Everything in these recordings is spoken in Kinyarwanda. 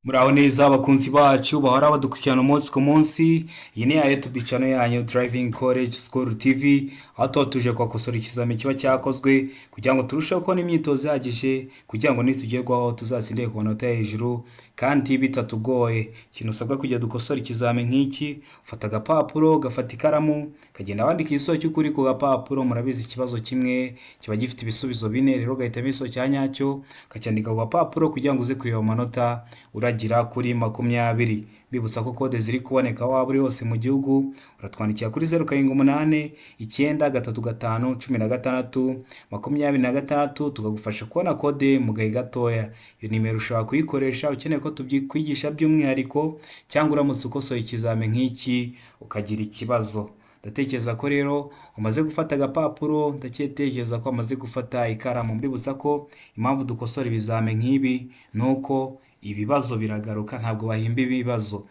Muraho neza abakunzi bacu bahora badukurikirana umunsi ku munsi. Iyi ni ya YouTube channel yanyu Driving College School TV, aho tuba tuje kwakosora ikizami kiba cyakozwe kugira ngo turusheho kubona imyitozo ihagije kugira ngo nitugerwaho tuzatsindire ku manota yo hejuru kandi bitatugoye. Ikintu usabwa kujya dukosora ikizami nk'iki, ufata agapapuro, gafata ikaramu, kagenda wandika igisozo cy'ukuri ku gapapuro. Murabizi ikibazo kimwe kiba gifite ibisubizo bine, rero ugahitamo igisozo cya nyacyo ukacyandika ku gapapuro kugira ngo uze kureba amanota uragira kuri 20. Bibutsa ko kode ziri kuboneka waba uri hose mu gihugu, uratwandikira kuri 0788931626 tukagufasha kubona kode mu gahe gatoya. Iyo nimero ushobora kuyikoresha ukeneye ko tubyikwigisha by'umwihariko, cyangwa uramutse ukosoye ikizami nk'iki ukagira ikibazo. Ndatekereza ko rero umaze gufata agapapuro, ndatekereza ko umaze gufata ikaramu. Mbibutsa ko impamvu dukosora ibizami nk'ibi nuko ibibazo biragaruka, ntabwo bahimba ibibazo.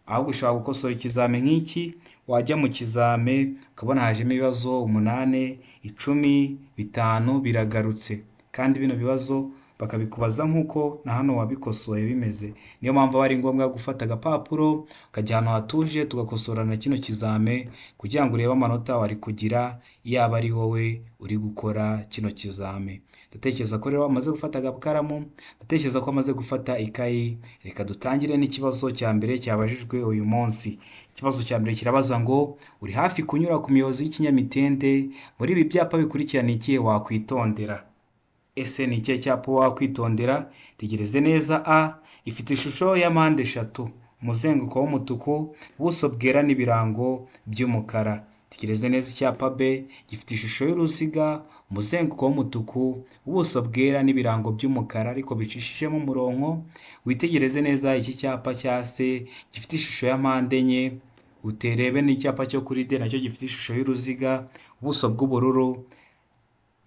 Ahubwo ushobora gukosora ikizami nk'iki, wajya mu kizame ukabona hajemo ibibazo 8, 10, 5 biragarutse, kandi bino bibazo bakabikubaza nk'uko na hano wabikosoye bimeze. Niyo mpamvu aba ari ngombwa gufata agapapuro ukajya ahantu hatuje tugakosorana kino kizame kugira ngo urebe amanota wari kugira yaba ari wowe uri gukora kino kizame. Ndatekereza ko rero wamaze gufata agakaramu, ndatekereza ko wamaze gufata ikayi. Reka dutangire n'ikibazo cya mbere cyabajijwe uyu munsi. Ikibazo cya mbere kirabaza ngo uri hafi kunyura ku miyobozi y'ikinyamitende, muri ibi byapa bikurikirana ikihe wakwitondera? Ese ni ikihe cyapa wakwitondera? Tegereze neza. A, ifite ishusho ya mpande eshatu, umuzenguruko w'umutuku, ubuso bwera n'ibirango by'umukara. Tegereze neza icyapa B, gifite ishusho y'uruziga, umuzenguruko w'umutuku, ubuso bwera n'ibirango by'umukara ariko bicishijemo umurongo. Witegereze neza iki cyapa cya C, gifite ishusho ya mpande enye. Uterebe n'icyapa cyo kuri D nacyo gifite ishusho y'uruziga, ubuso bw'ubururu,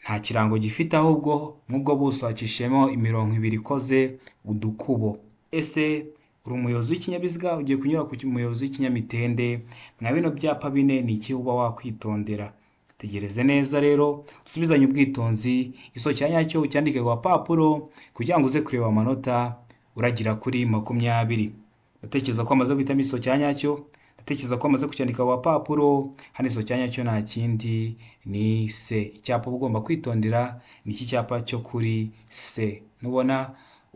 nta kirango gifite, ahubwo nk'ubwo buso hacishemo imirongo ibiri ikoze udukubo. Ese uri umuyobozi w'ikinyabiziga ugiye kunyura ku muyobozi w'ikinyamitende, mwa bino byapa bine ni iki uba wakwitondera? Tegereze neza rero, usubizanye ubwitonzi, igisozo cya nyacyo ucyandike ku gapapuro kugira ngo uze kureba amanota uragira kuri 20. Ndatekereza ko amaze guhitamo igisozo cya nyacyo, ndatekereza ko amaze kucyandika ku gapapuro. Hano igisozo cya nyacyo nta kindi ni C. Icyapa ugomba kwitondera ni iki cyapa cyo kuri C. Nubona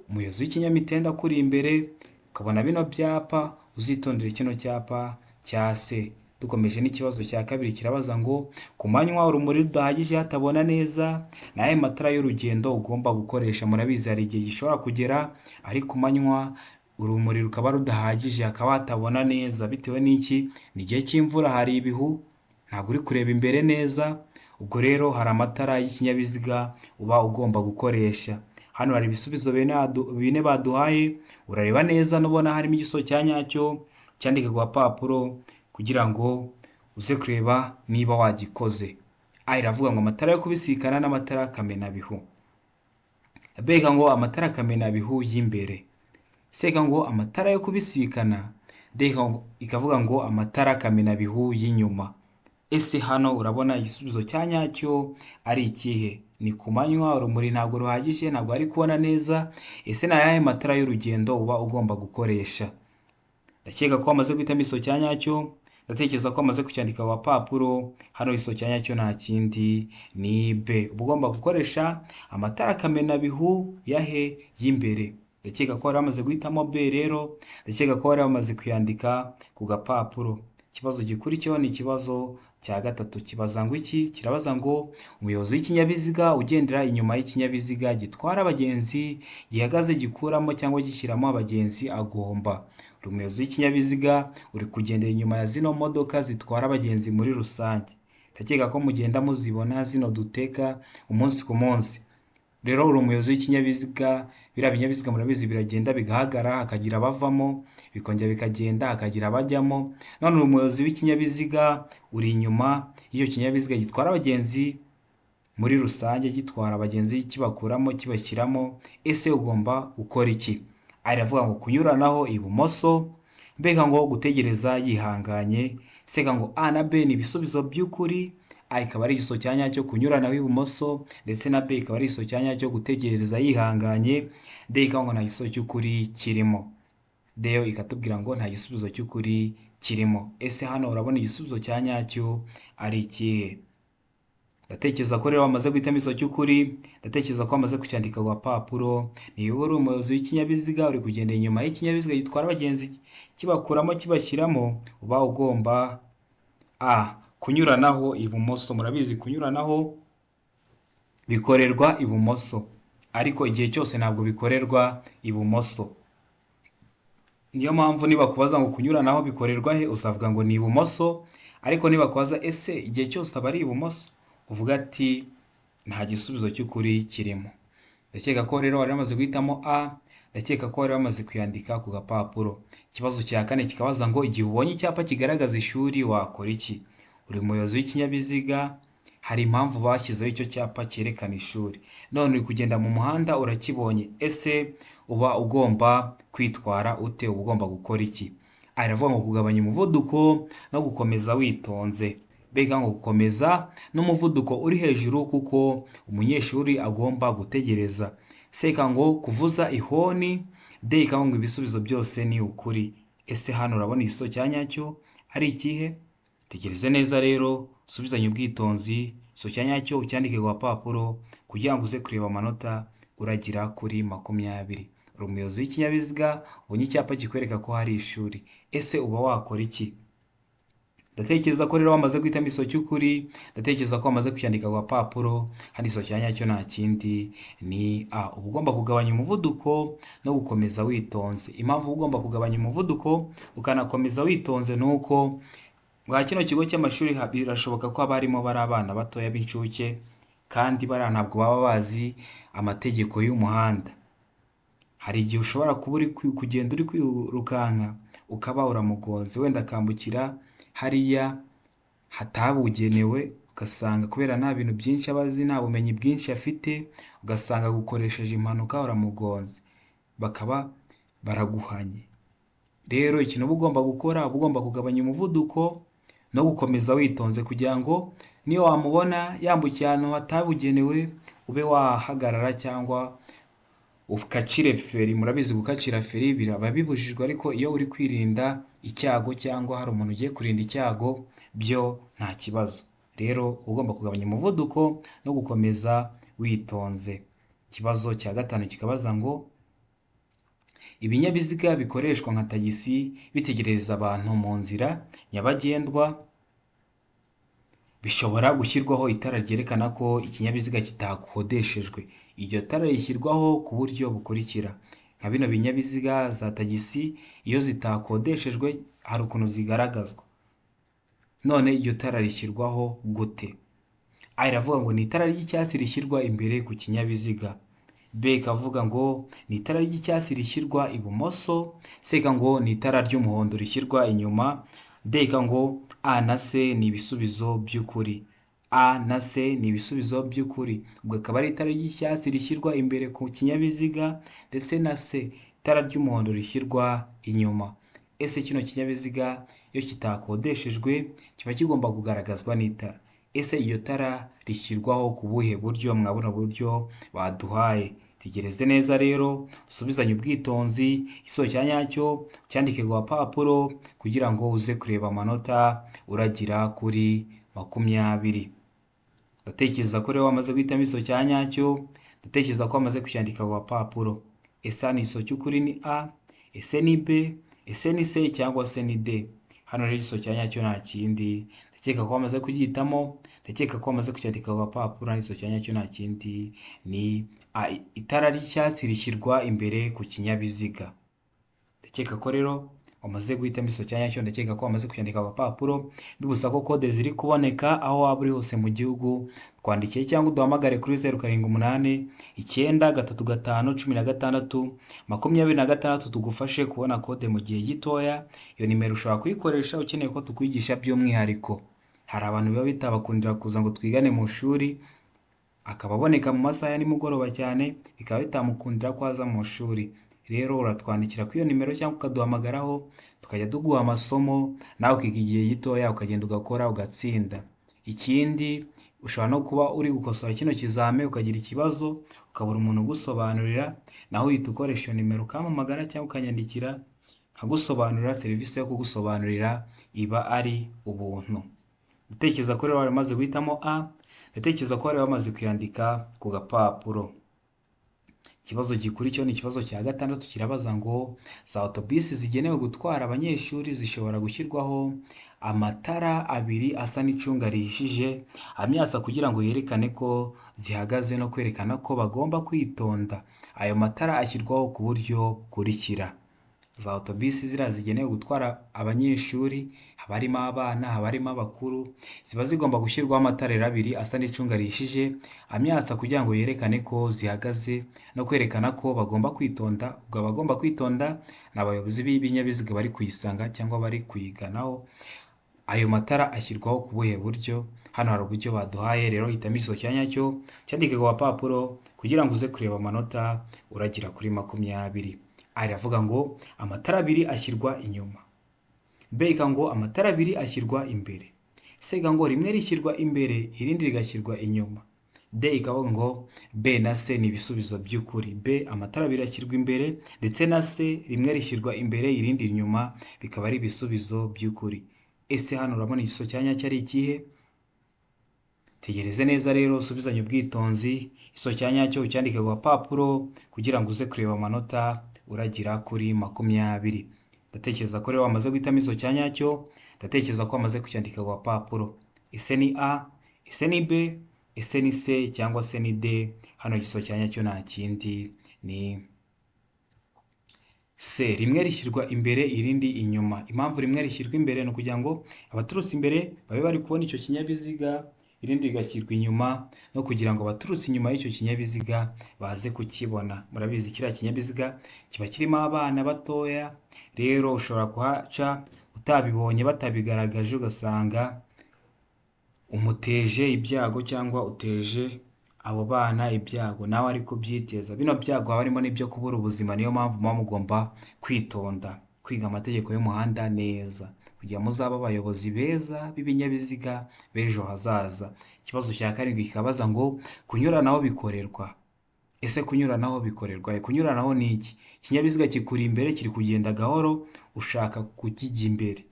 umuyobozi w'ikinyamitende akuri imbere ukabona bino byapa, uzitondere kino cyapa cya C. Dukomeje n'ikibazo cya kabiri kirabaza ngo ku manywa urumuri rudahagije hatabona neza, naye matara y'urugendo ugomba gukoresha. Murabizi hari igihe gishobora kugera ari ku manywa urumuri rukaba rudahagije, hakaba hatabona neza. Bitewe n'iki? Ni igihe cy'imvura, hari ibihu, ntabwo uri kureba imbere neza. Ubwo rero hari amatara y'ikinyabiziga uba ugomba gukoresha. Hano hari ibisubizo bine baduhaye, urareba neza nubona harimo igisozo cya nyacyo cyandike ku gapapuro kugira ngo uze kureba niba wagikoze. A iravuga ngo amatara yo kubisikana n'amatara kamenabihu. B ngo amatara kamenabihu y'imbere. C ngo amatara yo kubisikana. D ikavuga ngo amatara kamenabihu y'inyuma. Ese hano urabona igisubizo cya nyacyo ari ikihe? Ni ku manywa urumuri ntabwo ruhagije, ntabwo ari kubona neza. Ese ni ayahe matara y'urugendo uba ugomba gukoresha? Ndakeka ko wamaze guhitamo igisozo cya nyacyo, ndatekereza ko wamaze kucyandika ku gapapuro. Hano igisozo cya nyacyo nta kindi ni B. Uba ugomba gukoresha amatara kamenabihu yahe y'imbere. Ndakeka ko wari wamaze guhitamo B rero, ndakeka ko wari wamaze kuyandika ku gapapuro. Ikibazo gikurikiyeho ni ikibazo cya gatatu. Kibaza ngo iki? Kirabaza ngo umuyobozi w'ikinyabiziga ugendera inyuma y'ikinyabiziga gitwara abagenzi, gihagaze gikuramo cyangwa gishyiramo abagenzi agomba. Uri umuyobozi w'ikinyabiziga uri kugendera inyuma ya zino modoka zitwara abagenzi muri rusange. Ndakeka ko mugenda muzibona zino duteka umunsi ku munsi. Rero uri umuyobozi w'ikinyabiziga, biriya binyabiziga murabizi biragenda bigahagarara, hakagira abavamo, bikongera bikagenda, hakagira abajyamo. None uri umuyobozi w'ikinyabiziga uri inyuma y'icyo kinyabiziga gitwara abagenzi muri rusange, gitwara abagenzi kibakuramo kibashyiramo. Ese ugomba gukora iki? A iravuga ngo kunyuranaho ibumoso. B ngo gutegereza yihanganye. C ngo A na B ni ibisubizo by'ukuri. A ikaba ari igisozo cya nyacyo kunyuranaho ibumoso, ndetse na B ikaba ari igisozo cya nyacyo gutegereza yihanganye. D ikavuga ngo nta gisozo cy'ukuri kirimo. D yo ikatubwira ngo nta gisubizo cy'ukuri kirimo. Ese hano urabona igisubizo cya nyacyo ari ikihe? Ndatekereza ko rero wamaze guhitamo igisubizo cy'ukuri, ndatekereza ko wamaze kucyandika ku gapapuro. Niba uri umuyobozi w'ikinyabiziga uri kugenda inyuma y'ikinyabiziga gitwara abagenzi kibakuramo kibashyiramo, uba ugomba A. Kunyuranaho ibumoso. Murabizi kunyuranaho bikorerwa ibumoso, ariko igihe cyose ntabwo bikorerwa ibumoso. Niyo mpamvu nibakubaza ngo kunyuranaho bikorerwa he, uzavuga ngo ni ibumoso, ariko nibakubaza ese igihe cyose aba ari ibumoso, uvuga ati nta gisubizo cy'ukuri kirimo. Ndakeka ko rero wari wamaze guhitamo A, ndakeka ko wari wamaze kuyandika ku gapapuro. Ikibazo cya kane kikabaza ngo igihe ubonye icyapa kigaragaza ishuri wakora iki? Uri umuyobozi w'ikinyabiziga, hari impamvu bashyizeho icyo cyapa cyerekana ishuri. None uri kugenda mu muhanda urakibonye, ese uba ugomba kwitwara ute? Uba ugomba gukora iki? Aravuga ngo kugabanya umuvuduko no gukomeza witonze. Mbega ngo gukomeza n'umuvuduko uri hejuru kuko umunyeshuri agomba gutegereza. Seka ngo kuvuza ihoni. Deka ngo ibisubizo byose ni ukuri. Ese hano urabona igisubizo cya nyacyo ari ikihe? Tegereze neza rero, usubizanye ubwitonzi, igisubizo cya nyacyo ucyandike ku gapapuro kugira ngo uze kureba amanota uragira kuri 20. Uri umuyobozi w'ikinyabiziga, ubonye icyapa kikwereka ko hari ishuri. Ese uba wakora iki? Ndatekereza ko rero wamaze guhitamo igisubizo cy'ukuri, ndatekereza ko wamaze kucyandika ku gapapuro, hano igisubizo cya nyacyo nta kindi ni A. Uba ugomba kugabanya umuvuduko no gukomeza witonze. Impamvu uba ugomba kugabanya umuvuduko ukanakomeza witonze ni uko mwa kino kigo cy'amashuri birashoboka ko haba harimo bari abana batoya b'incuke, kandi bariya ntabwo baba bazi amategeko y'umuhanda. Hari igihe ushobora kuba uri kugenda uri kwirukanka ukaba uramugonze, wenda akambukira hariya hatabugenewe, ugasanga kubera nta bintu byinshi aba azi, nta bumenyi bwinshi afite, ugasanga gukoresheje impanuka uramugonze, bakaba baraguhanye. Rero ikintu uba ugomba gukora, uba ugomba kugabanya umuvuduko no gukomeza witonze kugira ngo niyo wamubona yambukiye ahantu hatabugenewe ube wahagarara cyangwa ukacire feri. Murabizi gukacira feri biraba bibujijwe, ariko iyo uri kwirinda icyago cyangwa hari umuntu ugiye kurinda icyago byo nta kibazo. Rero ugomba kugabanya umuvuduko no gukomeza witonze. Ikibazo cya gatanu kikabaza ngo ibinyabiziga bikoreshwa nka tagisi bitegereza abantu mu nzira nyabagendwa bishobora gushyirwaho itara ryerekana ko ikinyabiziga kitakodeshejwe. Iryo tara rishyirwaho ku buryo bukurikira. Nka bino binyabiziga za tagisi iyo zitakodeshejwe hari ukuntu zigaragazwa. None iryo tara rishyirwaho gute? A iravuga ngo ni itara ry'icyatsi rishyirwa imbere ku kinyabiziga. B ikavuga ngo ni itara ry'icyatsi rishyirwa ibumoso. C ngo ni itara ry'umuhondo rishyirwa inyuma. D ngo A na C ni ibisubizo by'ukuri. A na C ni ibisubizo by'ukuri. Ubwo akaba ari itara ry'icyatsi rishyirwa imbere ku kinyabiziga, ndetse na C itara ry'umuhondo rishyirwa inyuma. Ese kino kinyabiziga iyo kitakodeshejwe kiba kigomba kugaragazwa n'itara. Ese iyo tara rishyirwaho ku buhe buryo? Mwabona buryo baduhaye. Tegereze neza rero, usubizanye ubwitonzi, igisubizo cya nyacyo cyandike ku gapapuro kugira ngo uze kureba amanota uragira kuri 20. Ndatekereza ko rero wamaze guhitamo igisubizo cya nyacyo, ndatekereza ko wamaze kucyandika ku gapapuro. Ese ni igisubizo cy'ukuri ni A, ese ni B, ese ni C cyangwa se ni D? Hano rero igisubizo cya nyacyo nta kindi, ndakeka ko wamaze kugihitamo, ndakeka ko wamaze kucyandika ku gapapuro. Igisubizo cya nyacyo nta kindi ni A, itara ry'icyatsi rishyirwa imbere ku kinyabiziga. Ndakeka ko rero wamaze guhitamo igisubizo cya nyacyo, ndakeka ko wamaze kucyandika ku gapapuro. Bigusa ko kode ziri kuboneka aho waba uri hose mu gihugu, twandikiye cyangwa uduhamagare kuri 078 935 16 26 tugufashe kubona kode mu gihe gitoya. Iyo nimero ushobora kuyikoresha ukeneye ko tukwigisha by'umwihariko. Hari abantu biba bitabakundira kuza ngo twigane mu shuri, akaba aboneka mu masaha ya nimugoroba cyane, bikaba bitamukundira ko aza mu shuri. Rero uratwandikira kuri iyo nimero cyangwa ukaduhamagaraho tukajya tuguha amasomo, nawe ukiga igihe gitoya ukagenda ugakora ugatsinda. Ikindi ushobora no kuba uri gukosora kino kizame ukagira ikibazo ukabura umuntu ugusobanurira, naho uhita ukoresha iyo nimero ukampamagara cyangwa ukanyandikira nkagusobanurira, serivisi yo kugusobanurira iba ari ubuntu. Ndatekereza ko rero wari wamaze guhitamo A, ndatekereza ko wari wamaze kuyandika ku gapapuro. Ikibazo gikurikiyeho ni ikibazo cya gatandatu, kirabaza ngo za autobisi zigenewe gutwara abanyeshuri zishobora gushyirwaho amatara abiri asa n'icunga rihishije amyatsa kugira ngo yerekane ko zihagaze no kwerekana ko bagomba kwitonda. Ayo matara ashyirwaho ku buryo bukurikira. Za autobisi ziriya zigenewe gutwara abanyeshuri, haba harimo abana, haba harimo abakuru, ziba zigomba gushyirwaho amatara abiri asa n'icunga rihishije amyatsa kugira ngo yerekane ko zihagaze no kwerekana ko bagomba kwitonda. Ubwo abagomba kwitonda ni abayobozi b'ibinyabiziga bari kuyisanga cyangwa bari kuyiganaho. Ayo matara ashyirwaho ku buhe buryo? Hano hari uburyo baduhaye, rero hitamo igisubizo cya nyacyo, cyandike ku gapapuro kugira ngo uze kureba amanota uragira kuri 20. Aravuga ngo amatara abiri ashyirwa inyuma. B ika ngo amatara abiri ashyirwa imbere. C ika ngo rimwe rishyirwa imbere irindi rigashyirwa inyuma. D ikavuga ngo B na C ni ibisubizo by'ukuri. B amatara abiri ashyirwa imbere ndetse na C rimwe rishyirwa imbere irindi inyuma, bikaba ari ibisubizo by'ukuri. Ese hano urabona igisubizo cya nyacyo ari ikihe? Tegereze neza rero, usubizanye ubwitonzi, igisubizo cya nyacyo ucyandike ku gapapuro kugira ngo uze kureba amanota uragira kuri 20. Ndatekereza ko rero wamaze guhitamo igisubizo cya nyacyo, ndatekereza ko wamaze kucyandika ku gapapuro. Ese ni A, ese ni B, ese ni C cyangwa se ni D? Hano igisubizo cya nyacyo nta kindi ni C, rimwe rishyirwa imbere irindi inyuma. Impamvu rimwe rishyirwa imbere ni ukugira ngo abaturutse imbere babe bari kubona icyo kinyabiziga, irindi rigashyirwa inyuma no kugira ngo abaturutse inyuma y'icyo kinyabiziga baze kukibona. Murabizi kiriya kinyabiziga kiba kirimo abana batoya, rero ushobora kuhaca utabibonye batabigaragaje ugasanga umuteje ibyago cyangwa uteje abo bana ibyago, nawe ari kubyiteza. Bino byago haba harimo n'ibyo kubura ubuzima. Niyo mpamvu muba mugomba kwitonda, kwiga amategeko y'umuhanda neza kugira ngo muzabe abayobozi beza b'ibinyabiziga b'ejo hazaza. Ikibazo cya karindwi kikabaza ngo kunyuranaho bikorerwa. Ese kunyuranaho bikorerwa? Kunyuranaho ni iki? Ikinyabiziga kikuri imbere kiri kugenda gahoro, ushaka kukijya imbere.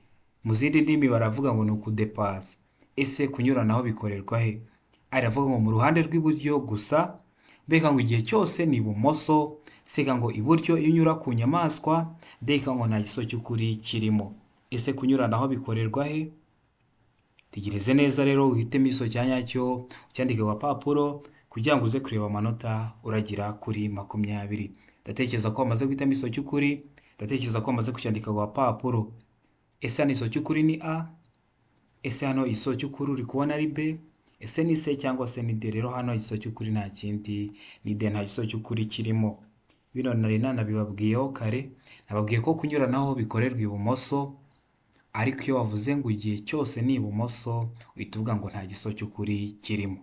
Mu zindi ndimi baravuga ngo ni ukudepasa. Ese kunyuranaho bikorerwa he? Aravuga ngo mu ruhande rw'iburyo gusa. Beka ngo igihe cyose ni ibumoso. Seka ngo iburyo iyo unyura ku nyamaswa. Deka ngo nta gisubizo cy'ukuri kirimo. Ese kunyuranaho bikorerwa he? Tegereze neza rero uhitemo igisubizo cya nyacyo, ucyandike ku gapapuro kugira ngo uze kureba amanota uragira kuri 20. Ndatekereza ko wamaze guhitamo igisubizo cy'ukuri, ndatekereza ko wamaze kucyandika ku gapapuro. Ese hano igisubizo cy'ukuri ni A? Ese hano igisubizo cy'ukuri uri kubona ari B? Ese ni C cyangwa se ni D? Rero hano igisubizo cy'ukuri nta kindi ni D, nta gisubizo cy'ukuri kirimo. Bino nari nanabibabwiyeho kare, nababwiye ko kunyuranaho bikorerwa ibumoso, ariko iyo wavuze ngo igihe cyose ni ibumoso uhita uvuga ngo nta gisubizo cy'ukuri kirimo.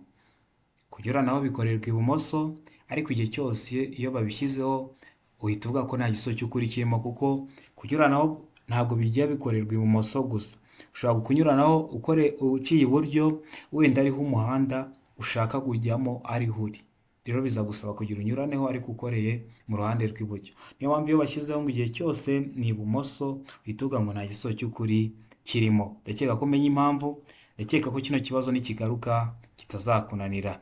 Kunyuranaho bikorerwa ibumoso, ariko igihe cyose iyo babishyizeho uhita uvuga ko nta gisubizo cy'ukuri kirimo, kuko kunyuranaho ntabwo bijya bikorerwa ibumoso gusa. Ushobora kunyuranaho uciye iburyo, wenda ariho umuhanda ushaka kujyamo ariho uri. Rero bizagusaba kugira unyuraneho ariko ukoreye mu ruhande rw'iburyo. Niyo mpamvu iyo bashyizeho ngo igihe cyose ni ibumoso uhita uvuga ngo nta gisubizo cy'ukuri kirimo. Ndakeka ko umenya impamvu, ndakeka ko kino kibazo nikigaruka kitazakunanira.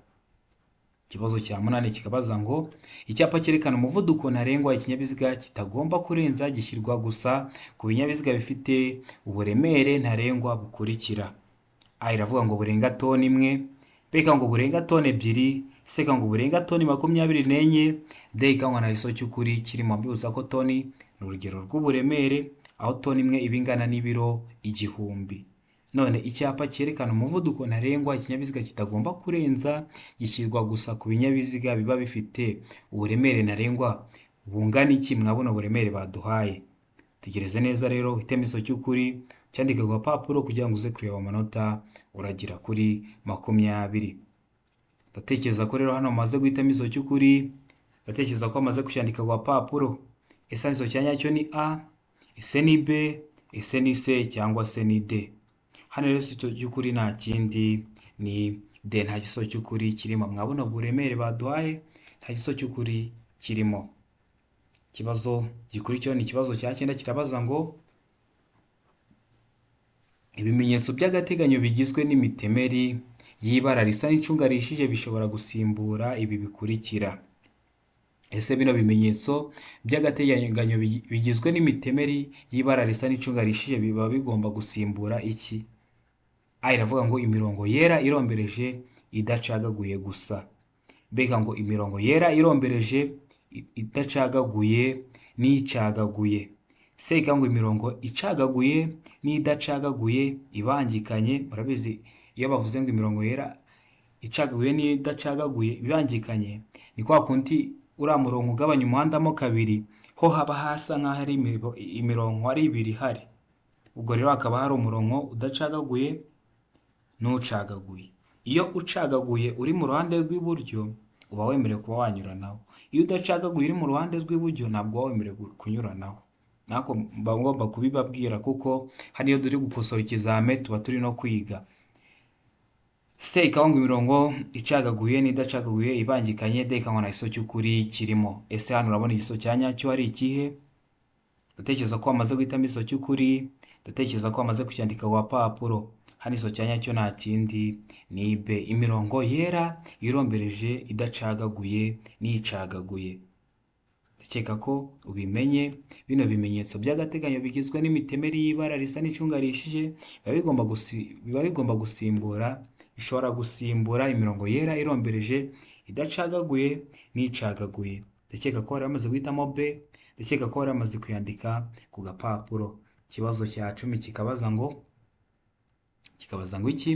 Ikibazo cya 8 kikabaza ngo icyapa cyerekana umuvuduko ntarengwa ikinyabiziga kitagomba kurenza gishyirwa gusa ku binyabiziga bifite uburemere ntarengwa bukurikira. A iravuga ngo burenga toni 1, B ika ngo burenga toni 2, C ika ngo burenga toni 24, D ika ngo nta gisubizo cy'ukuri kirimo. Mbibuza ko toni ni urugero rw'uburemere, aho toni 1 iba ingana n'ibiro 1000. None icyapa cyerekana umuvuduko ntarengwa ikinyabiziga kitagomba kurenza gishyirwa gusa ku binyabiziga biba bifite uburemere ntarengwa bungana iki? Mwabona uburemere baduhaye. Tegereze neza rero uhitemo igisubizo cy'ukuri, cyandike ku gapapuro kugira ngo uze kureba amanota uragira kuri 20. Ndatekereza ko rero hano wamaze guhitamo igisubizo cy'ukuri, ndatekereza ko wamaze kucyandika ku gapapuro. Ese igisubizo cya nyacyo ni A? Ese ni B? Ese ni C cyangwa se ni D? Hano rero igisubizo cy'ukuri nta kindi ni D, nta gisubizo cy'ukuri kirimo. Mwabona uburemere baduhaye, nta gisubizo cy'ukuri kirimo. Ikibazo gikurikiyeho ni ikibazo cya 9 kirabaza ngo ibimenyetso by'agateganyo bigizwe n'imitemeri y'ibara risa n'icunga rihishije bishobora gusimbura ibi bikurikira. Ese bino bimenyetso by'agateganyo bigizwe n'imitemeri y'ibara risa n'icunga rihishije biba bigomba gusimbura iki? A iravuga ngo imirongo yera irombereje idacagaguye gusa. B ngo imirongo yera irombereje idacagaguye n'icagaguye. C ngo imirongo icagaguye n'idacagaguye ibangikanye. Murabizi iyo bavuze ngo imirongo yera icagaguye n'idacagaguye ibangikanye, ni kwa kundi uriya murongo ugabanya umuhanda mo kabiri ho haba hasa nk'aho ari imirongo ari ibiri ihari. Ubwo rero hakaba hari umurongo udacagaguye n'ucagaguye. Iyo ucagaguye uri mu ruhande rw'iburyo uba wemerewe kuba wanyuranaho. Iyo udacagaguye uri mu ruhande rw'iburyo ntabwo uba wemerewe kunyuranaho. Nako mba ngomba kubibabwira kuko hano iyo turi gukosora ikizame tuba turi no kwiga. C ngo imirongo icagaguye n'idacagaguye ibangikanye. D ngo nta giso cy'ukuri kirimo. Ese hano urabona igiso cya nyacyo ari ikihe? Ndatekereza ko wamaze guhitamo igiso cy'ukuri. Ndatekereza ko wamaze kucyandika ku papuro. Hano igiso cya nyacyo nta kindi ni B, imirongo yera irombereje idacagaguye n'icagaguye. Ndakeka ko ubimenye. Bino bimenyetso by'agateganyo bigizwe n'imitemeri y'ibara risa n'icunga rihishije biba bigomba gusimbura, bishobora gusimbura imirongo yera irombereje idacagaguye n'icagaguye. Ndakeka ko wari wamaze guhitamo B. Ndakeka ko wari wamaze kuyandika ku gapapuro. Ikibazo cya 10 kikabaza ngo iki?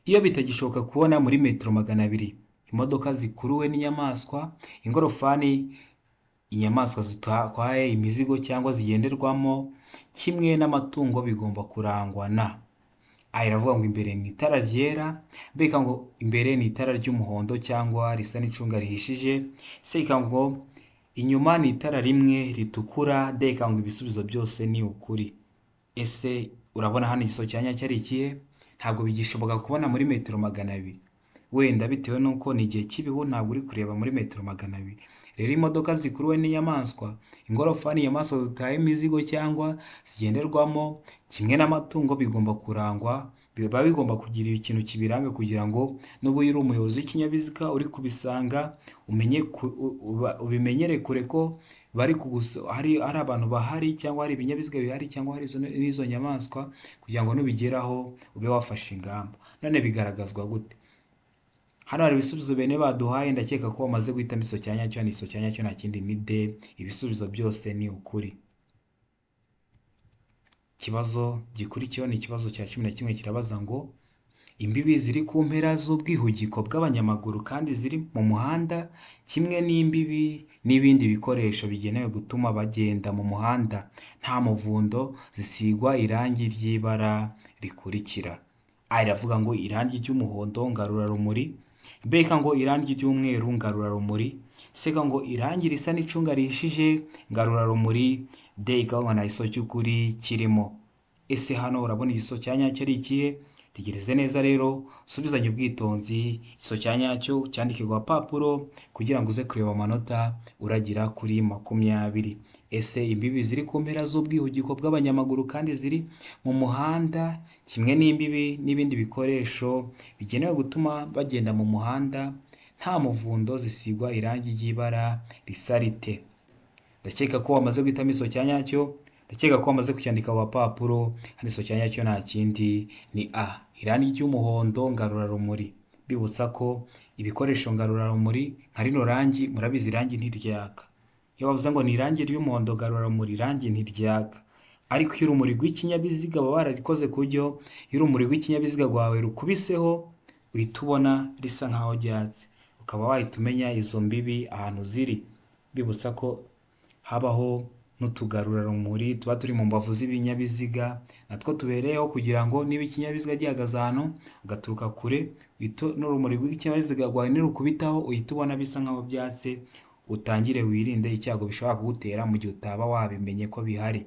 Iyo bitagishoboka kubona muri metero 200 imodoka zikuruwe n'inyamaswa, ingorofani, inyamaswa zitwaye imizigo cyangwa zigenderwamo, kimwe n'amatungo bigomba kurangwa na. A iravuga ngo imbere ni itara ryera. B ngo imbere ni itara ry'umuhondo cyangwa risa n'icunga rihishije. C ngo inyuma ni itara rimwe ritukura. D ngo ibisubizo byose ni ukuri. Ese urabona hano igiso cya nyacyo ari ikihe? Ntabwo bigishoboka kubona muri metero 200. Wenda bitewe nuko ni igihe cy'ibihu ntabwo uri kureba muri metero 200. Rero imodoka zikuruwe n'inyamaswa, ingorofani, inyamaswa zitaye imizigo cyangwa zigenderwamo, kimwe n'amatungo bigomba kurangwa, biba bigomba kugira ikintu kibiranga kugira ngo n'ubu uri umuyobozi w'ikinyabiziga uri kubisanga ubimenyere kure ko hari abantu bahari cyangwa hari ibinyabiziga bihari cyangwa hari n'izo nyamaswa kugira ngo nubigeraho ube wafashe ingamba. None bigaragazwa gute? Hano hari ibisubizo bene baduhaye. Ndakeka ko wamaze guhitamo igiso cya nyacyo. Hano igiso cya nyacyo nta kindi ni D, ibisubizo byose ni ukuri. Ikibazo gikurikiyeho ni ikibazo cya 11 kirabaza ngo imbibi ziri ku mpera z'ubwihugiko bw'abanyamaguru kandi ziri mu muhanda, kimwe n'imbibi n'ibindi bikoresho bigenewe gutuma bagenda mu muhanda nta muvundo zisigwa irangi ry'ibara rikurikira. A iravuga ngo irangi ry'umuhondo ngarurarumuri. B ngo irangi ry'umweru ngarurarumuri. C ngo irangi risa n'icunga rihishije ngarurarumuri. D ngo nta giso cy'ukuri kirimo. Ese hano urabona igiso cya nyacyo ari ikihe? Tegereze neza rero, usubizanye ubwitonzi, igiso cya nyacyo cyandike ku gapapuro kugira ngo uze kureba amanota uragira kuri 20. Ese imbibi ziri ku mpera z'ubwihugiko bw'abanyamaguru kandi ziri mu muhanda, kimwe n'imbibi n'ibindi bikoresho bigenewe gutuma bagenda mu muhanda nta muvundo zisigwa irangi ry'ibara risa rite? Ndakeka ko wamaze guhitamo igiso cya nyacyo. Ndakeka ko wamaze kucyandika ku gapapuro. Hano igiso cya nyacyo nta kindi ni A, irangi ry'umuhondo ngarurarumuri. Bibutsa ko ibikoresho ngarurarumuri nka rino rangi, murabizi irangi ntiryaka. Iyo bavuze ngo ni irangi ry'umuhondo ngarurarumuri, irangi ntiryaka. Ariko iyo urumuri rw'ikinyabiziga baba bararikoze ku buryo iyo urumuri rw'ikinyabiziga rwawe rukubiseho uhita ubona risa nkaho ryatse, ukaba wahita umenya izo mbibi ahantu ziri. Bibutsa ko habaho n'utugarurarumuri tuba turi mu mbavu z'ibinyabiziga, natwo tubereyeho kugira ngo niba ikinyabiziga gihagaze ahantu ugaturuka kure, n'urumuri rw'ikinyabiziga rwawe nirukubitaho uhita ubona bisa nkaho byatse, utangire wirinde icyago bishobora kugutera mu gihe utaba wabimenye ko bihari.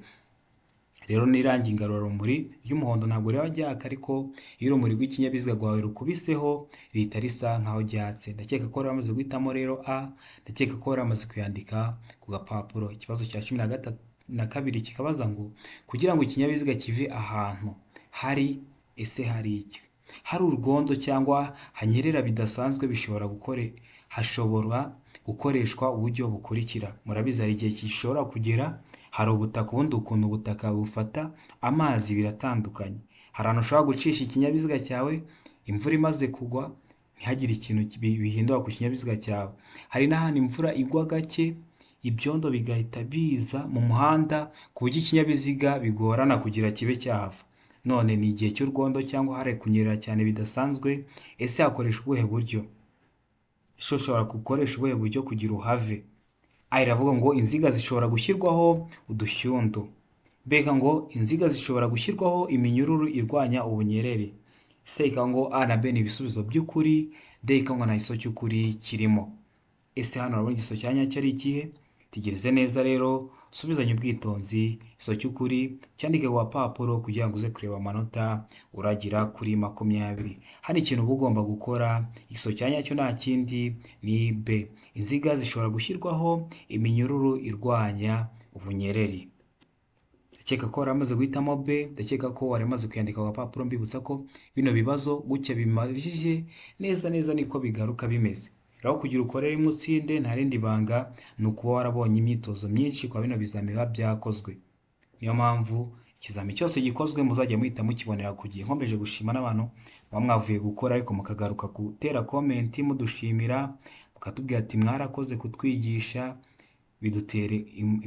rero n'irangi ngarurarumuri ry'umuhondo ntabwo riba ryaka, ariko iyo urumuri rw'ikinyabiziga rwawe rukubiseho rihita risa nkaho ryatse. Ndakeka ko wari wamaze guhitamo rero A, ndakeka ko wari wamaze kuyandika ku gapapuro. Ikibazo cya 12 kikabaza ngo kugira ngo ikinyabiziga kive ahantu hari iki? Hari urwondo cyangwa hanyerera bidasanzwe hashobora gukoreshwa uburyo bukurikira. Murabizi hari igihe gishobora kugera hari ubutaka, ubundi ukuntu ubutaka bufata amazi biratandukanye. Hari ahantu ushobora gucisha ikinyabiziga cyawe imvura imaze kugwa ntihagire ikintu bihindura ku kinyabiziga cyawe. Hari n'ahantu imvura igwa gake ibyondo bigahita biza mu muhanda ku buryo ikinyabiziga bigorana kugira kibe cyahava. None ni igihe cy'urwondo cyangwa hari kunyerera cyane bidasanzwe, ese hakoresha ubuhe buryo? Ushobora gukoresha ubuhe buryo kugira uhave? A iravuga ngo inziga zishobora gushyirwaho udushyundo. Beka ngo inziga zishobora gushyirwaho iminyururu irwanya ubunyerere. C ikavuga ngo A na B ni ibisubizo by'ukuri. D ikavuga ngo nta gisubizo cy'ukuri kirimo. Ese hano urabona igisubizo cya nyacyo ari ikihe? Tegereze neza rero, usubizanye ubwitonzi, igisubizo cy'ukuri cyandike ku gapapuro kugira ngo uze kureba amanota uragira kuri 20. Hano ikintu uba ugomba gukora, igisubizo cya nyacyo nta kindi ni B. Inziga zishobora gushyirwaho iminyururu irwanya ubunyereri. Ndakeka ko wari amaze guhitamo B, ndakeka ko wari amaze kuyandika ku gapapuro. Mbibutsa ko bino bibazo gutya bimajije neza niko bigaruka bimeze. Rero kugira ukorere imwe utsinde nta rindi banga, ni ukuba warabonye imyitozo myinshi kwa bino bizami biba byakozwe. Niyo mpamvu ikizami cyose gikozwe muzajya muhita mukibonera ku gihe. Nkomeje gushima n'abantu baba mwavuye gukora ariko mukagaruka gutera comment mudushimira, mukatubwira ati mwarakoze kutwigisha, bidutere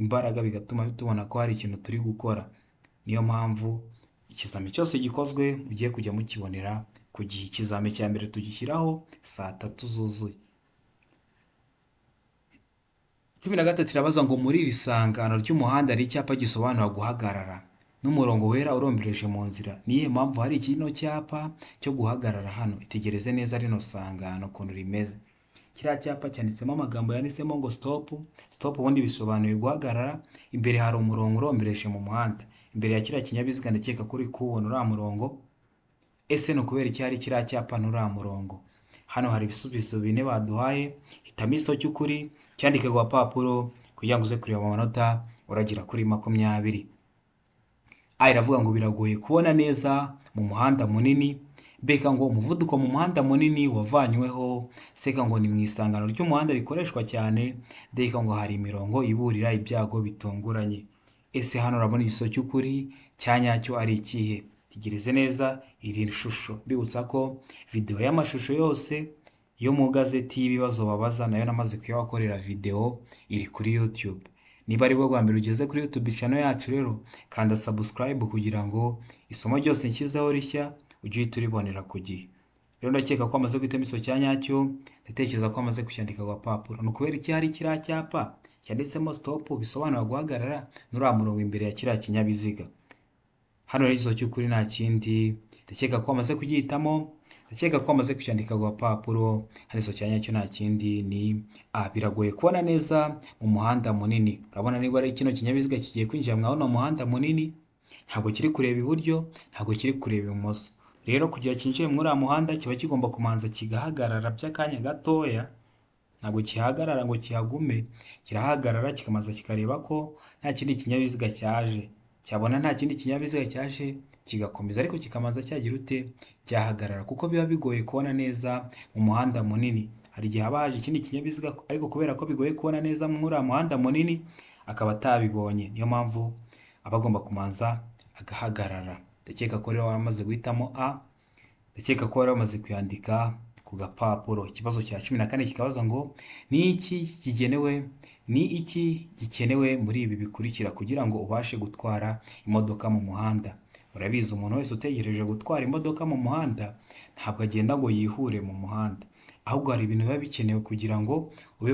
imbaraga bigatuma tubona ko hari ikintu turi gukora. Niyo mpamvu ikizami cyose gikozwe mugiye kujya mukibonera ku gihe. Ikizami cya mbere tugishyiraho saa 3 zuzuye. 13 irabaza ngo muri iri sangano ry'umuhanda hari icyapa gisobanura guhagarara n'umurongo wera urombereje mu nzira. Niye mpamvu hari kino cyapa cyo guhagarara hano? Itegereze neza rino sangano ukuntu rimeze. Kiriya cyapa cyanditsemo amagambo yanditsemo ngo stop. Stop ubundi bisobanuye guhagarara. Imbere hari umurongo urombereje mu muhanda. Imbere ya kiriya kinyabiziga ndakeka kuri kubona uriya murongo. Ese no kubera iki hari kiriya cyapa n'uriya murongo? Hano hari ibisubizo 4 baduhaye. Hitamo igisubizo cy'ukuri cyandike ku gapapuro kugira ngo uze kureba amanota uragira kuri 20. A iravuga ngo biragoye kubona neza mu muhanda munini. Beka ngo umuvuduko mu muhanda munini wavanyweho. Seka ngo ni mu isangano ry'umuhanda rikoreshwa cyane. Deka ngo hari imirongo iburira ibyago bitunguranye. Ese hano urabona igisubizo cy'ukuri cya nyacyo ari ikihe? Tegereze neza iri shusho. Mbibutsa ko video y'amashusho yose yo mu gazeti y'ibibazo babaza nayo namaze kuyabakorera video iri kuri YouTube. Niba ari bwo bwa mbere ugeze kuri YouTube channel yacu rero kanda subscribe kugira ngo isomo ryose nshyizeho rishya ujye uhita uribonera ku gihe. Rero ndakeka ko amaze guhitamo igisubizo cya nyacyo, ndatekereza ko amaze kucyandika ku gapapuro. Ni ukubera iki hari kiriya cyapa cyanditsemo stop bisobanura guhagarara n'uriya murongo imbere ya kiriya kinyabiziga. Hano rero igisubizo cy'ukuri nta kindi, ndakeka ko amaze kugihitamo, ndakeka ko amaze kucyandika ku gapapuro. Hano igisubizo cya nyacyo nta kindi ni A. Biragoye kubona neza mu muhanda munini. Urabona niba ari kino kinyabiziga kigiye kwinjira mu muhanda munini, ntabwo kiri kureba iburyo, ntabwo kiri kureba ibumoso. Rero kugira kinjiye muri uriya muhanda kiba kigomba kumanza kigahagarara by'akanya gatoya. Ntabwo kihagarara ngo kihagume, kirahagarara kikamaza kikareba ko nta kindi kinyabiziga cyaje. Cyabona nta kindi kinyabiziga cyaje kigakomeza, ariko kikamanza cyagira ute cyahagarara, kuko biba bigoye kubona neza mu muhanda munini. Hari igihe haba haje ikindi kinyabiziga ariko kubera ko bigoye kubona neza muri uriya muhanda munini akaba atabibonye, niyo mpamvu aba agomba kumanza agahagarara. Ndakeka ko rero wamaze guhitamo A, ndakeka ko wamaze kuyandika ku gapapuro. Ikibazo cya 14 kikabaza ngo ni iki gikenewe muri ibi bikurikira kugira ngo ubashe gutwara imodoka mu muhanda? Urabizi umuntu wese utegereje gutwara imodoka mu muhanda ntabwo agenda ngo yihure mu muhanda, ahubwo hari ibintu biba bikenewe kugira ngo ube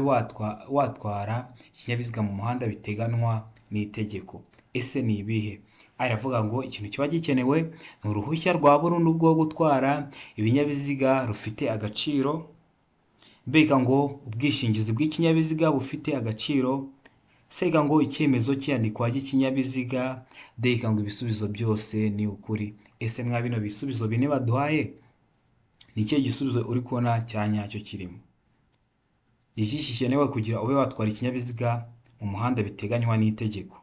watwara ikinyabiziga mu muhanda biteganwa n'itegeko. Ese ni ibihe? Aravuga ngo ikintu kiba gikenewe ni uruhushya rwa burundu rwo gutwara ibinyabiziga rufite agaciro. Beka ngo ubwishingizi bw'ikinyabiziga bufite agaciro. C ngo icyemezo cy'iyandikwa ry'ikinyabiziga. D ngo ibisubizo byose ni ukuri. Ese mwa bino bisubizo bine baduhaye ni ikihe gisubizo uri kubona cya nyacyo kirimo? Ni iki gikenewe kugira ube watwara ikinyabiziga mu muhanda biteganywa n'itegeko?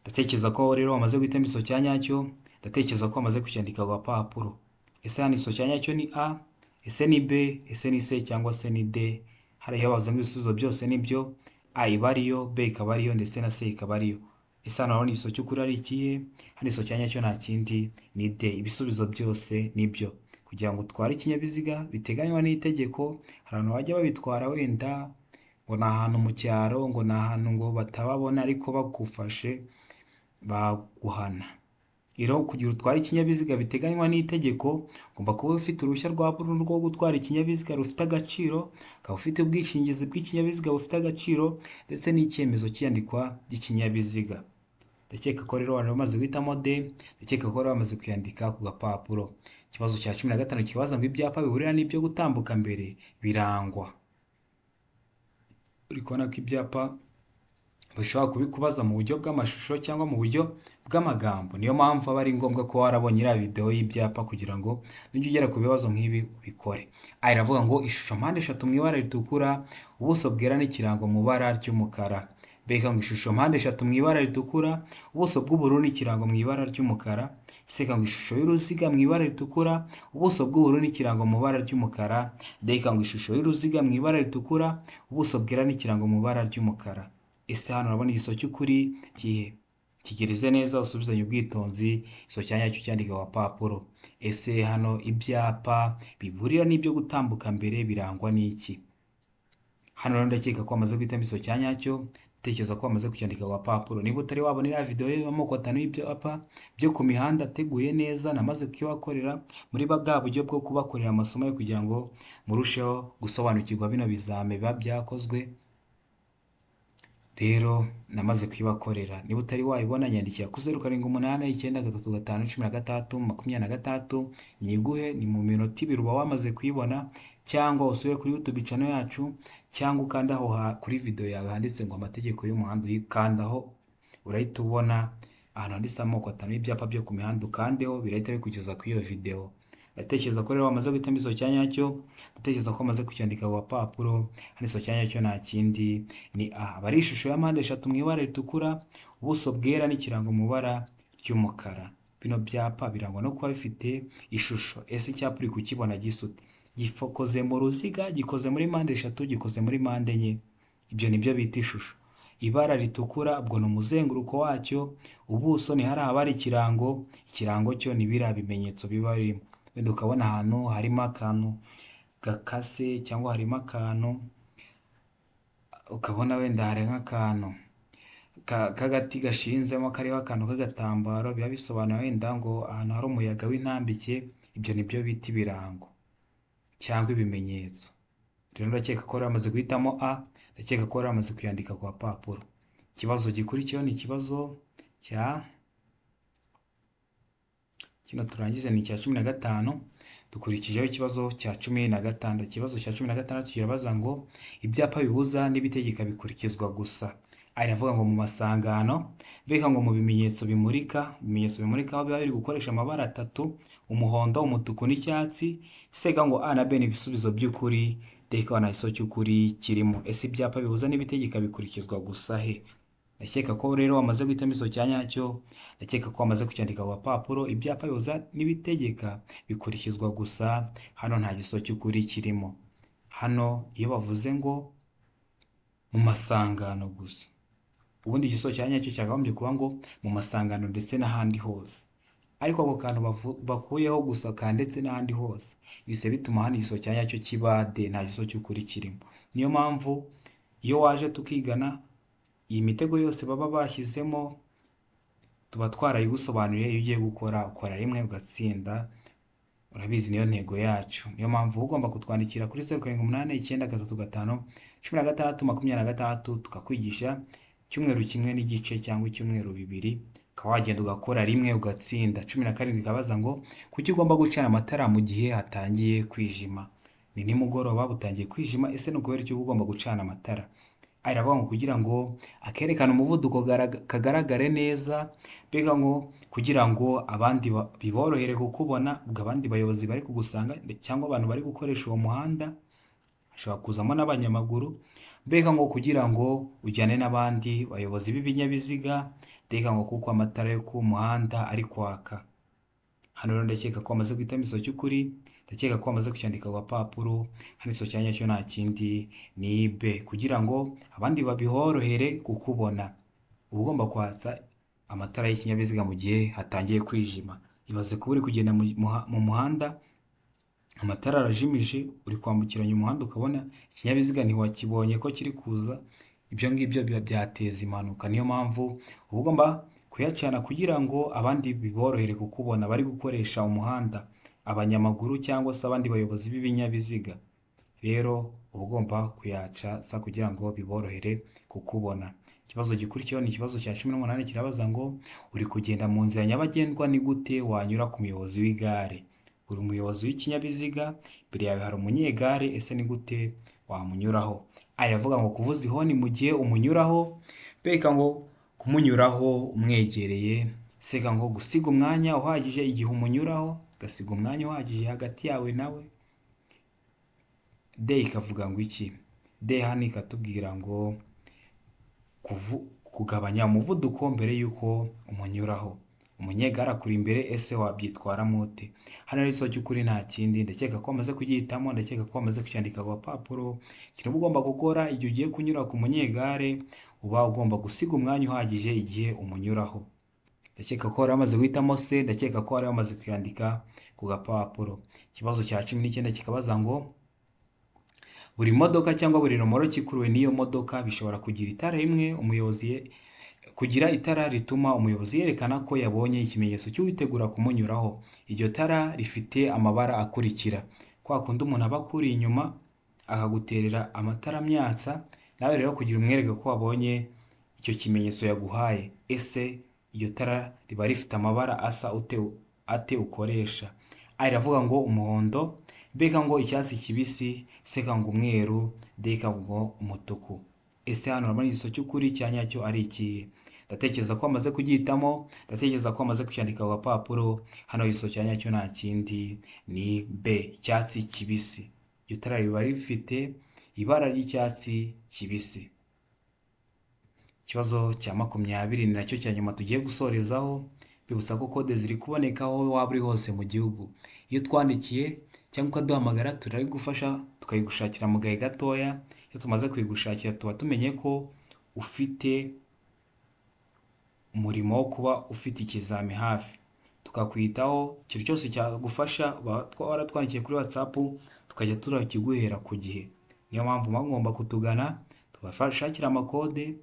Ndatekereza ko rero wamaze guhitamo iso cya nyacyo, ndatekereza ko wamaze kucyandika ku gapapuro. Ese hano iso cya nyacyo ni A, ese ni B, ese ni C cyangwa se ni D? Hariya bavuze ngo ibisubizo byose nibyo, A iba ariyo, B ikaba ariyo ndetse na C ikaba ariyo. Ese hano urabona iso cy'ukuri ari ikihe? Hano iso cya nyacyo nta kindi ni D, ibisubizo byose nibyo. Kugira ngo utware ikinyabiziga biteganywa n'itegeko, hari abantu bajya babitwara wenda ngo ni ahantu mu cyaro, ngo ni ahantu ngo batababona ariko bagufashe baguhana. Rero kugira utware ikinyabiziga biteganywa n'itegeko, ugomba kuba ufite uruhushya rwa burundu rwo gutwara ikinyabiziga rufite agaciro, ukaba ufite ubwishingizi bw'ikinyabiziga bufite agaciro ndetse n'icyemezo cy'iyandikwa ry'ikinyabiziga. Ndakeka ko rero wari wamaze guhitamo D, ndakeka ko wari wamaze kuyandika ku gapapuro. Ikibazo cya 15 kibaza ngo ibyapa bihurira n'ibyo gutambuka mbere birangwa. Uri kubona ko ibyapa bashobora kubikubaza mu buryo bw'amashusho cyangwa mu buryo bw'amagambo. Niyo mpamvu aba ari ngombwa ko warabonye iriya video y'ibyapa kugira ngo nujya ugera ku bibazo nk'ibi ubikore. Aha iravuga ngo ishusho mpande eshatu mu ibara ritukura, ubuso bwera n'ikirango mu ibara ry'umukara. B ngo ishusho mpande eshatu mu ibara ritukura, ubuso bw'ubururu n'ikirango mu ibara ry'umukara. C ngo ishusho y'uruziga mu ibara ritukura, ubuso bw'ubururu n'ikirango mu ibara ry'umukara. D ngo ishusho y'uruziga mu ibara ritukura, ubuso bwera n'ikirango mu ibara ry'umukara. Ese hano urabona igiso cy'ukuri kihe? Tegereze neza usubizanye ubwitonzi iso cya nyacyo cyandika ku gapapuro. Ese hano ibyapa bihurira n'ibyo gutambuka mbere birangwa n'iki? Hano rero ndakeka ko wamaze guhitamo iso cya nyacyo, tekereza ko wamaze kucyandika ku gapapuro. Niba utari wabona iriya video y'amoko 5 y'ibyapa byo ku mihanda ateguye neza, namaze kubakorera muri bwa buryo bwo kubakorera amasomo yo kugira ngo murusheho gusobanukirwa bino bizame biba byakozwe. Rero namaze kubakorera. Niba utari wayibona nyandikira ku 0783531326 nyiguhe, ni mu minota 2 uba wamaze kuyibona, cyangwa usubire kuri YouTube channel yacu, cyangwa ukanda aho kuri video yawe handitse ngo amategeko y'umuhanda, uyikandaho urahita ubona ahantu handitse amoko 5 y'ibyapa byo ku mihanda, ukandeho birahita bikugeza kuri iyo video. Ndatekereza ko rero wamaze guhitamo iso cya nyacyo, ndatekereza ko wamaze kucyandika ku gapapuro. Hano iso cya nyacyo nta kindi ni A. Bari ishusho ya mpande eshatu mu ibara ritukura, ubuso bwera n'ikirango mu ibara ry'umukara. Bino byapa birangwa no kuba bifite ishusho. Ese icyapa uri kukibona gisute? Gikoze mu ruziga, gikoze muri mpande eshatu, gikoze muri mpande enye. Ibyo nibyo bita ishusho. Ibara ritukura ubwo ni umuzenguruko wacyo, ubuso ni hari abari ikirango, ikirango cyo ni biriya bimenyetso biba birimo. Wenda ukabona ahantu harimo akantu gakase cyangwa harimo akantu, ukabona wenda hari nk'akantu k'agati gashinzemo kariho akantu k'agatambaro, biba bisobanura wenda ngo ahantu hari umuyaga w'intambike. Ibyo nibyo bita ibirango cyangwa ibimenyetso. Rero ndakeka ko bamaze guhitamo A, ndakeka ko bamaze kuyandika ku gapapuro. Ikibazo gikurikiyeho ni ikibazo cya kino turangize ni cya 15, dukurikijeho ikibazo cya 16. Ikibazo cya 16 kirabaza ngo ibyapa bibuza n'ibitegeka bikurikizwa gusa. Aravuga ngo mu masangano, beka ngo mu bimenyetso bimurika, ibimenyetso bimurika aho biba biri gukoresha amabara 3, umuhondo, umutuku n'icyatsi. Sega ngo A na B ni ibisubizo by'ukuri, deka na iso cy'ukuri kirimo. Ese ibyapa bibuza n'ibitegeka bikurikizwa gusa he? Ndakeka ko rero wamaze guhitamo iso cya nyacyo, ndakeka ko wamaze kucyandika ku gapapuro. Ibyapa bibuza n'ibitegeka bikurikizwa gusa, hano nta giso cy'ukuri kirimo. Hano iyo bavuze ngo mu masangano gusa, ubundi igiso cya nyacyo cyakagombye kuba ngo mu masangano ndetse n'ahandi hose, ariko ako kantu bakuyeho gusa ka ndetse n'ahandi hose, bise bituma hano igiso cya nyacyo kiba D, nta giso cy'ukuri kirimo. Niyo mpamvu iyo waje tukigana iyi mitego yose baba bashyizemo, tuba twarayigusobanuriye. Iyo ugiye gukora ukora rimwe ugatsinda, urabizi niyo ntego yacu. Niyo mpamvu ugomba kutwandikira kuri 0789935626 tukakwigisha icyumweru kimwe n'igice cyangwa icyumweru 2, ukaba wagenda ugakora rimwe ugatsinda. 17 kabaza ngo kuki ugomba gucana amatara mu gihe hatangiye kwijima? Ni nimugoroba butangiye kwijima, ese no kubera icyo ugomba gucana amatara? aravuga ngo kugira ngo akerekana umuvuduko kagaragare neza, mbega ngo kugira ngo abandi biborohere kukubona, ubwo abandi bayobozi bari kugusanga cyangwa abantu bari gukoresha uwo muhanda, hashobora kuzamo n'abanyamaguru, mbega ngo kugira ngo ujyane n'abandi bayobozi b'ibinyabiziga, mbega ngo kuko amatara yo ku muhanda ari kwaka. Hano rero ndakeka ko amaze guhitamo iso cy'ukuri, ndakeka ko amaze kucyandika ku gapapuro, hano iso cyanya cyo nta kindi ni B, kugira ngo abandi babihorohere kukubona. Uba ugomba kwatsa amatara y'ikinyabiziga mu gihe hatangiye kwijima. Ibaze kuba uri kugenda mu muhanda, amatara arajimije, uri kwambukiranya umuhanda ukabona ikinyabiziga ntiwakibonye ko kiri kuza, ibyo ngibyo byateza impanuka. Niyo mpamvu uba ugomba kuyacana kugira ngo abandi biborohere kukubona bari gukoresha umuhanda, abanyamaguru cyangwa se abandi bayobozi b'ibinyabiziga. Rero uba ugomba kuyacaza kugira ngo biborohere kukubona. Ikibazo gikurikiyeho ni ikibazo cya 18 kirabaza ngo uri kugenda mu nzira nyabagendwa, ni gute wanyura ku muyobozi w'igare? Uri umuyobozi w'ikinyabiziga, imbere yawe hari umunyegare, ese ni gute wamunyuraho? Aravuga ngo kuvuza ihoni mu gihe umunyuraho, mbega ngo kumunyuraho umwegereye, seka ngo gusiga umwanya uhagije igihe umunyuraho, gasiga umwanya uhagije hagati yawe nawe. D ikavuga ngo iki? D hano ikatubwira ngo kugabanya umuvuduko mbere y'uko umunyuraho. Umunyegare akuri imbere, ese wabyitwaramo ute? Hano rero iso cy'ukuri nta kindi, ndakeka ko amaze kugihitamo, ndakeka ko amaze kucyandika ku gapapuro. Ikintu ugomba gukora igihe ugiye kunyura ku munyegare, uba ugomba gusiga umwanya uhagije igihe umunyuraho. Ndakeka ko wari wamaze guhitamo C, ndakeka ko wari wamaze kuyandika ku gapapuro. Ikibazo cya 19 kikabaza ngo buri modoka cyangwa buri romoro kikuruwe n'iyo modoka bishobora kugira itara rimwe kugira itara rituma umuyobozi yerekana ko yabonye ikimenyetso cy'uwitegura kumunyuraho. Iryo tara rifite amabara akurikira. Kwa kundi umuntu aba akuri inyuma akaguterera amatara amyatsa, nawe rero kugira umwereke ko wabonye icyo kimenyetso yaguhaye. Ese iryo tara riba rifite amabara asa ate ukoresha? Aravuga ngo umuhondo, mbega ngo icyatsi kibisi, seka ngo umweru, deka ngo umutuku. Ese hano urabona igiso cy'ukuri cyanyacyo ari ikihe? Ndatekereza ko amaze kugihitamo, ndatekereza ko amaze kucyandika ku gapapuro. Hano igiso cyanyacyo nta kindi ni B, icyatsi kibisi. Iryo tara riba rifite ibara ry'icyatsi kibisi. Ikibazo cya 20 ni nacyo cya nyuma tugiye gusorezaho. Bibutsa ko kode ziri kuboneka aho waba uri hose mu gihugu. Iyo twandikiye cyangwa ukaduhamagara turabigufasha tukayigushakira mu gahe gatoya. Iyo tumaze kuyigushakira tuba tumenye ko ufite umurimo wo kuba ufite ikizami hafi, tukakwitaho. Ikintu cyose cyagufasha waratwandikiye kuri WhatsApp tukajya turakiguhera ku gihe. Niyo mpamvu mugomba kutugana tubafashakira amakode,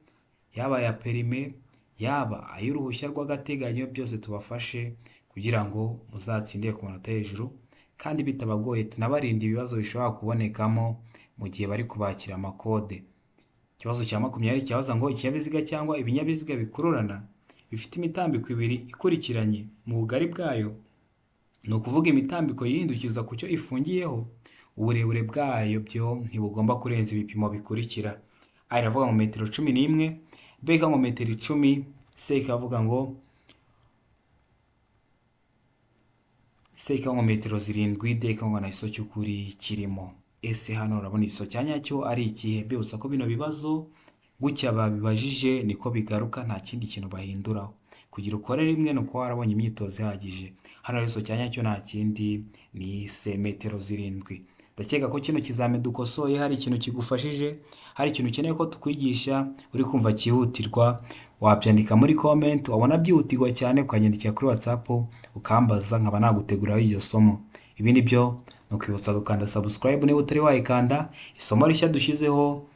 yaba ya perime, yaba ay'uruhushya rw'agateganyo, byose tubafashe kugira ngo muzatsindire ku manota hejuru kandi bitabagoye. Tunabarinda ibibazo bishobora kubonekamo mu gihe bari kubakira amakode. Ikibazo cya 20 cyabaza ngo ikinyabiziga cyangwa ibinyabiziga bikururana bifite imitambiko ibiri ikurikiranye mu bugari bwayo, ni ukuvuga imitambiko yihindukiza ku cyo ifungiyeho, uburebure bwayo byo ntibugomba kurenza ibipimo bikurikira. Aravuga ngo metero 11, B ngo metero 10, C ikavuga ngo metero 7, D ngo na iso cy'ukuri kirimo. Ese hano urabona iso cyanyacyo ari ikihe? Bibutsa ko bino bibazo gutya babibajije niko bigaruka, nta kindi kintu bahinduraho. Kugira ukore rimwe nuko warabonye imyitozo ihagije. Hano iso cyanyacyo nta kindi ni C, metero 7. Ndakeka ko kino kizame dukosoye hari ikintu kigufashije, hari ikintu ukeneye ko tukwigisha uri kumva cyihutirwa, wabyandika muri comment. Wabona byihutirwa cyane ukanyandikira kuri WhatsApp ukambaza, nkaba naguteguraho iryo somo. Ibindi byo nukwibutsa gukanda subscribe niba utari wayikanda. Isomo rishya dushyizeho,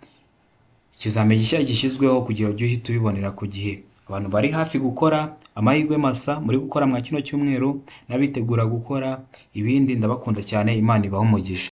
ikizame gishya gishyizweho kugira ujye uhita ubibonera ku gihe. Abantu bari hafi gukora amahirwe masa muri gukora mwa kino cyumweru, n'abitegura gukora ibindi, ndabakunda cyane. Imana ibahe umugisha.